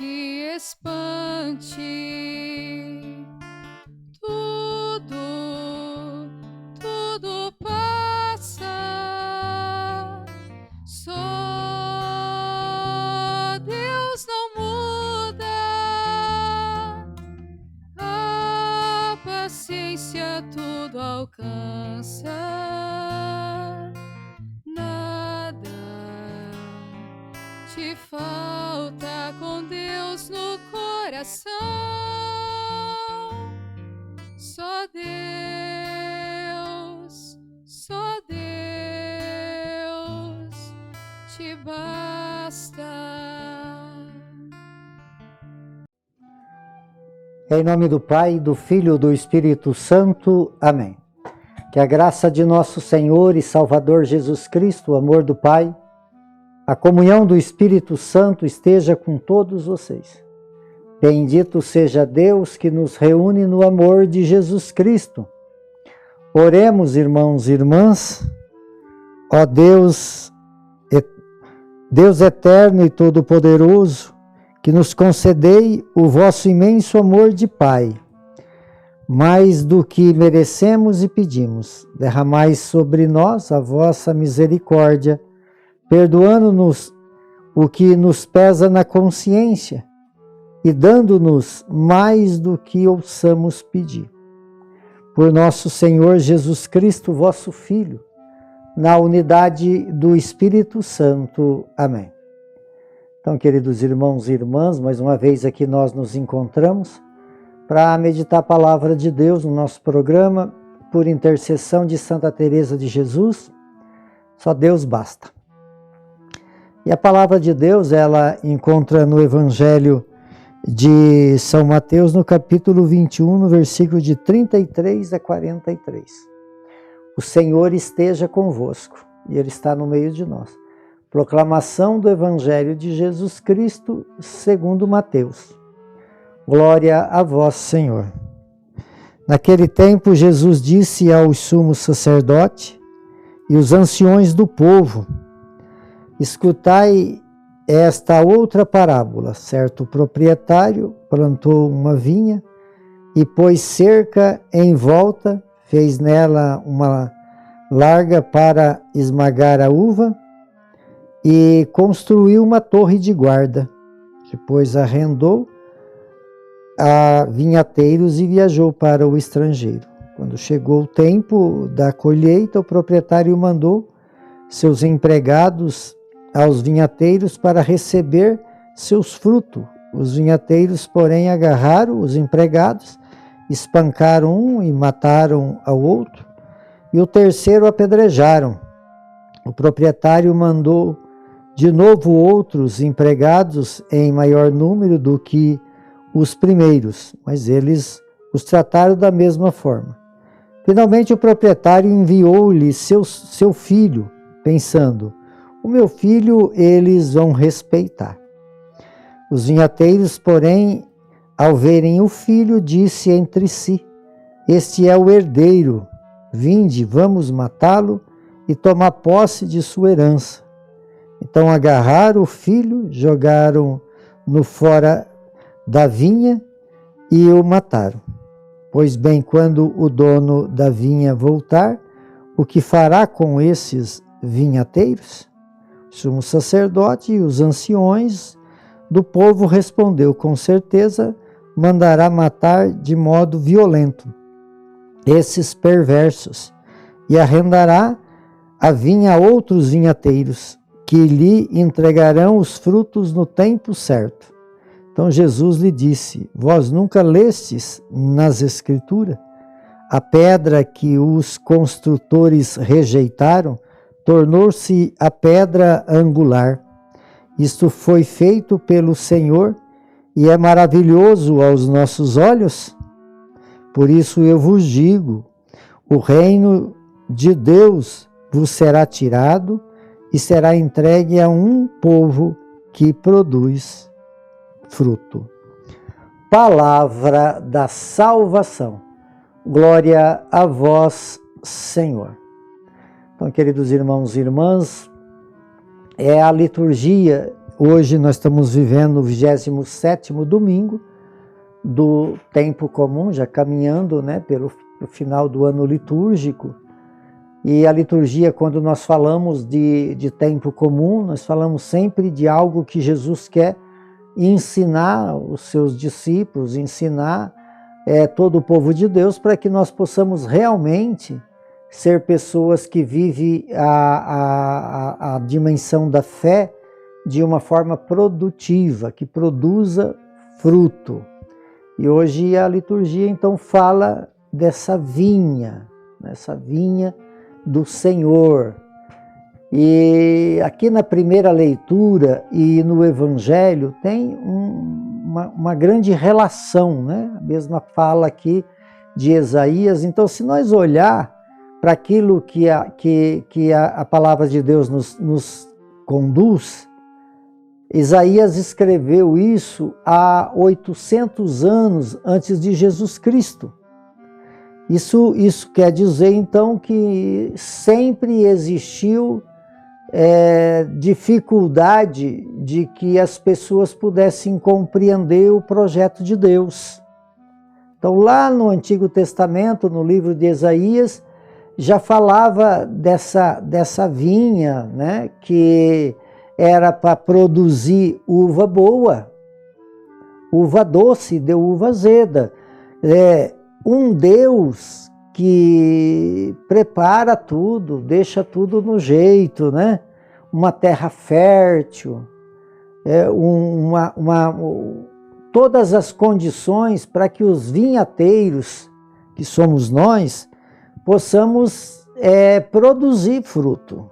te espante. Tudo passa. Só Deus não muda. A paciência tudo alcança. Nada te falta com Deus no coração. Só Deus te basta. Em nome do Pai, do Filho e do Espírito Santo. Amém. Que a graça de nosso Senhor e Salvador Jesus Cristo, o amor do Pai, a comunhão do Espírito Santo esteja com todos vocês. Bendito seja Deus que nos reúne no amor de Jesus Cristo. Oremos, irmãos e irmãs. Ó Deus, Deus eterno e todo-poderoso, que nos concedei o vosso imenso amor de Pai, mais do que merecemos e pedimos. Derramai sobre nós a vossa misericórdia, perdoando-nos o que nos pesa na consciência e dando-nos mais do que ouçamos pedir. Por nosso Senhor Jesus Cristo, vosso Filho, na unidade do Espírito Santo. Amém. Então, queridos irmãos e irmãs, mais uma vez aqui nós nos encontramos para meditar a palavra de Deus no nosso programa, por intercessão de Santa Teresa de Jesus. Só Deus basta. E a palavra de Deus, ela encontra no Evangelho de São Mateus, no capítulo 21, no versículo de 33 a 43. O Senhor esteja convosco, e Ele está no meio de nós. Proclamação do Evangelho de Jesus Cristo, segundo Mateus. Glória a vós, Senhor. Naquele tempo, Jesus disse aos sumos sacerdotes e os anciões do povo: escutai esta outra parábola. Certo proprietário plantou uma vinha e pôs cerca em volta, fez nela uma larga para esmagar a uva e construiu uma torre de guarda. Depois arrendou a vinhateiros e viajou para o estrangeiro. Quando chegou o tempo da colheita, o proprietário mandou seus empregados aos vinhateiros para receber seus frutos. Os vinhateiros, porém, agarraram os empregados, espancaram um e mataram ao outro, e o terceiro apedrejaram. O proprietário mandou de novo outros empregados em maior número do que os primeiros, mas eles os trataram da mesma forma. Finalmente o proprietário enviou-lhe seu filho, pensando: o meu filho eles vão respeitar. Os vinhateiros, porém, ao verem o filho, disse entre si: este é o herdeiro, vinde, vamos matá-lo e tomar posse de sua herança. Então agarraram o filho, jogaram-no fora da vinha e o mataram. Pois bem, quando o dono da vinha voltar, o que fará com esses vinhateiros? O sumo sacerdote e os anciões do povo respondeu: com certeza mandará matar de modo violento esses perversos e arrendará a vinha a outros vinhateiros, que lhe entregarão os frutos no tempo certo. Então Jesus lhe disse: vós nunca lestes nas Escrituras? A pedra que os construtores rejeitaram tornou-se a pedra angular. Isto foi feito pelo Senhor e é maravilhoso aos nossos olhos. Por isso eu vos digo: o reino de Deus vos será tirado e será entregue a um povo que produz fruto. Palavra da salvação. Glória a vós, Senhor. Então, queridos irmãos e irmãs, é a liturgia, Hoje nós estamos vivendo o 27º domingo do tempo comum, já caminhando, né, pelo final do ano litúrgico. E a liturgia, quando nós falamos de tempo comum, nós falamos sempre de algo que Jesus quer ensinar os seus discípulos, ensinar todo o povo de Deus, para que nós possamos realmente ser pessoas que vivem a dimensão da fé de uma forma produtiva, que produza fruto. E hoje a liturgia então fala dessa vinha do Senhor. E aqui na primeira leitura e no Evangelho tem uma grande relação, né? A mesma fala aqui de Isaías. Então, se nós olhar para aquilo que a palavra de Deus nos conduz, Isaías escreveu isso há 800 anos antes de Jesus Cristo. Isso quer dizer, então, que sempre existiu dificuldade de que as pessoas pudessem compreender o projeto de Deus. Então, lá no Antigo Testamento, no livro de Isaías, já falava dessa vinha, né, que era para produzir uva boa, uva doce, deu uva azeda. Um Deus que prepara tudo, deixa tudo no jeito, né? Uma terra fértil, todas as condições para que os vinhateiros, que somos nós, possamos produzir fruto.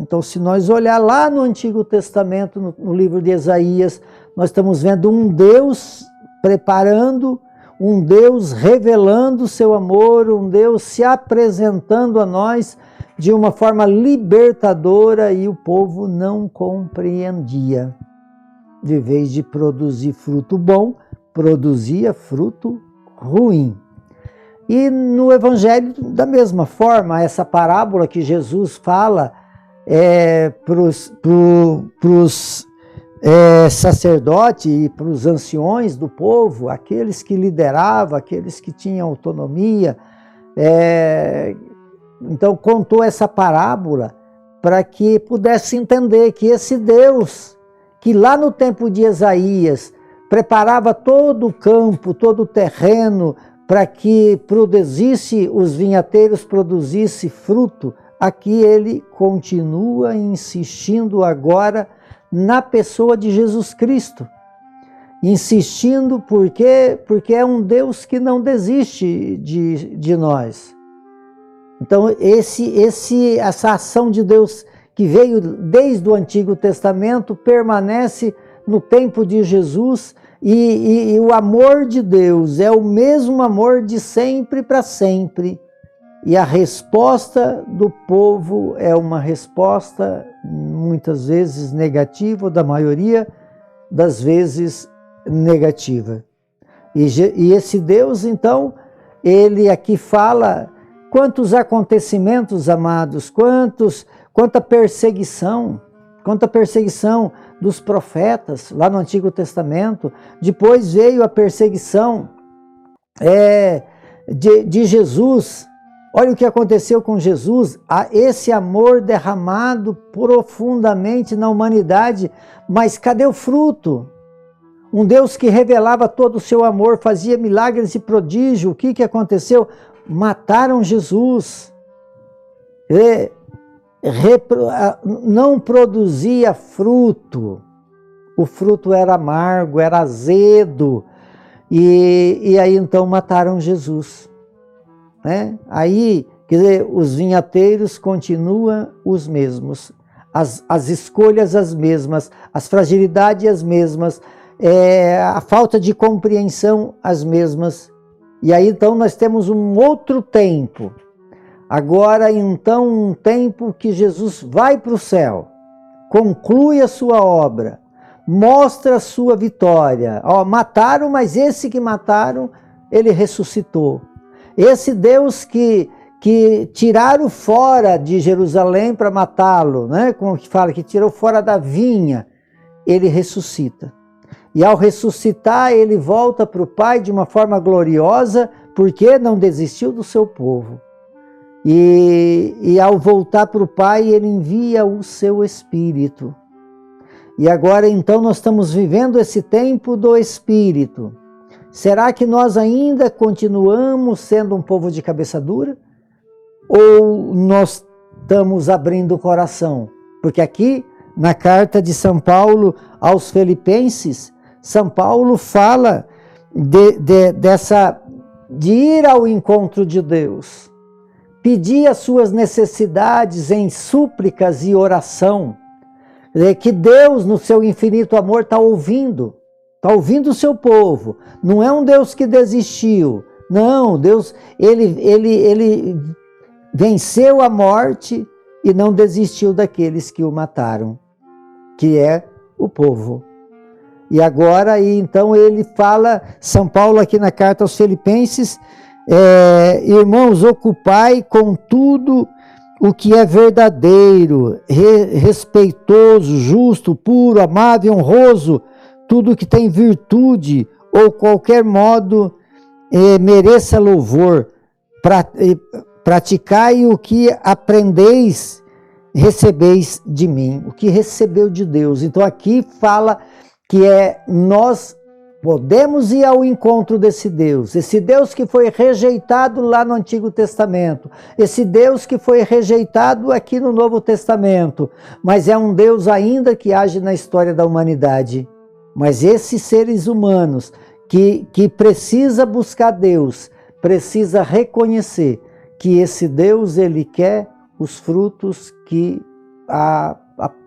Então, se nós olhar lá no Antigo Testamento, no livro de Isaías, nós estamos vendo um Deus preparando, um Deus revelando o seu amor, um Deus se apresentando a nós de uma forma libertadora, e o povo não compreendia. De vez de produzir fruto bom, produzia fruto ruim. E no Evangelho, da mesma forma, essa parábola que Jesus fala para os sacerdotes e para os anciões do povo, aqueles que lideravam, aqueles que tinham autonomia. Então contou essa parábola para que pudesse entender que esse Deus, que lá no tempo de Isaías preparava todo o campo, todo o terreno, para que os vinhateiros produzissem fruto, aqui ele continua insistindo agora na pessoa de Jesus Cristo. Insistindo porque é um Deus que não desiste de nós. Então essa ação de Deus que veio desde o Antigo Testamento permanece no tempo de Jesus, e o amor de Deus é o mesmo amor de sempre para sempre. E a resposta do povo é uma resposta muitas vezes negativa, ou da maioria das vezes negativa. E esse Deus, então, ele aqui fala quantos acontecimentos, amados, quanta perseguição dos profetas lá no Antigo Testamento. Depois veio a perseguição de Jesus. Olha o que aconteceu com Jesus, esse amor derramado profundamente na humanidade, mas cadê o fruto? Um Deus que revelava todo o seu amor, fazia milagres e prodígios. O que aconteceu? Mataram Jesus. Não produzia fruto. O fruto era amargo, era azedo. E aí então mataram Jesus. Aí, quer dizer, os vinhateiros continuam os mesmos, as escolhas as mesmas, as fragilidades as mesmas, a falta de compreensão as mesmas. E aí então nós temos um outro tempo. Agora então um tempo que Jesus vai para o céu, conclui a sua obra, mostra a sua vitória. Mataram, mas esse que mataram, ele ressuscitou. Esse Deus que tiraram fora de Jerusalém para matá-lo, né? Como que fala, que tirou fora da vinha. ele ressuscita. E ao ressuscitar, ele volta para o Pai de uma forma gloriosa, porque não desistiu do seu povo. E ao voltar para o Pai, ele envia o seu Espírito. E agora, então, nós estamos vivendo esse tempo do Espírito. Será que nós ainda continuamos sendo um povo de cabeça dura? Ou nós estamos abrindo o coração? Porque aqui, na carta de São Paulo aos Filipenses, São Paulo fala de ir ao encontro de Deus, pedir as suas necessidades em súplicas e oração, que Deus, no seu infinito amor, está ouvindo o seu povo. Não é um Deus que desistiu, não, Deus, ele venceu a morte e não desistiu daqueles que o mataram, que é o povo. E agora, então, ele fala, São Paulo aqui na carta aos Filipenses, irmãos, ocupai com tudo o que é verdadeiro, respeitoso, justo, puro, amável, honroso, tudo que tem virtude ou qualquer modo mereça louvor. Praticai o que aprendeis, recebeis de mim, o que recebeu de Deus. Então aqui fala que nós podemos ir ao encontro desse Deus, esse Deus que foi rejeitado lá no Antigo Testamento, esse Deus que foi rejeitado aqui no Novo Testamento, mas é um Deus ainda que age na história da humanidade. Mas esses seres humanos que precisa buscar Deus, precisa reconhecer que esse Deus, ele quer os frutos que a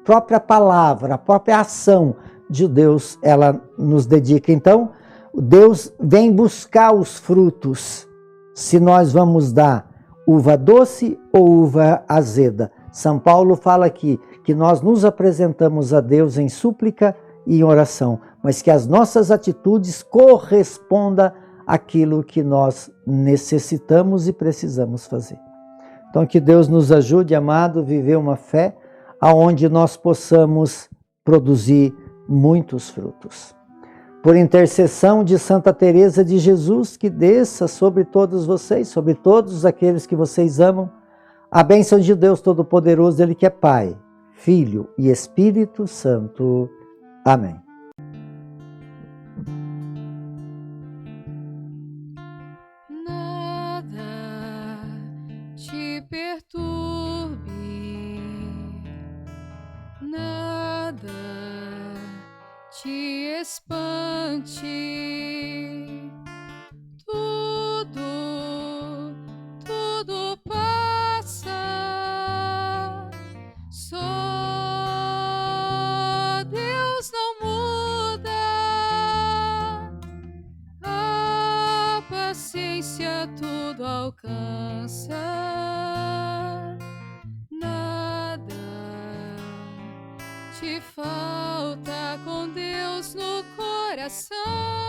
própria palavra, a própria ação de Deus, ela nos dedica. Então, Deus vem buscar os frutos, se nós vamos dar uva doce ou uva azeda. São Paulo fala aqui que nós nos apresentamos a Deus em súplica e em oração, mas que as nossas atitudes correspondam àquilo que nós necessitamos e precisamos fazer. Então, que Deus nos ajude, amado, a viver uma fé aonde nós possamos produzir muitos frutos. Por intercessão de Santa Teresa de Jesus, que desça sobre todos vocês, sobre todos aqueles que vocês amam, a bênção de Deus Todo-Poderoso, Ele que é Pai, Filho e Espírito Santo. Amém. Nada te perturbe, nada te espante, tudo passa, só Deus não muda, a paciência tudo alcança, nada te falta com Deus no coração.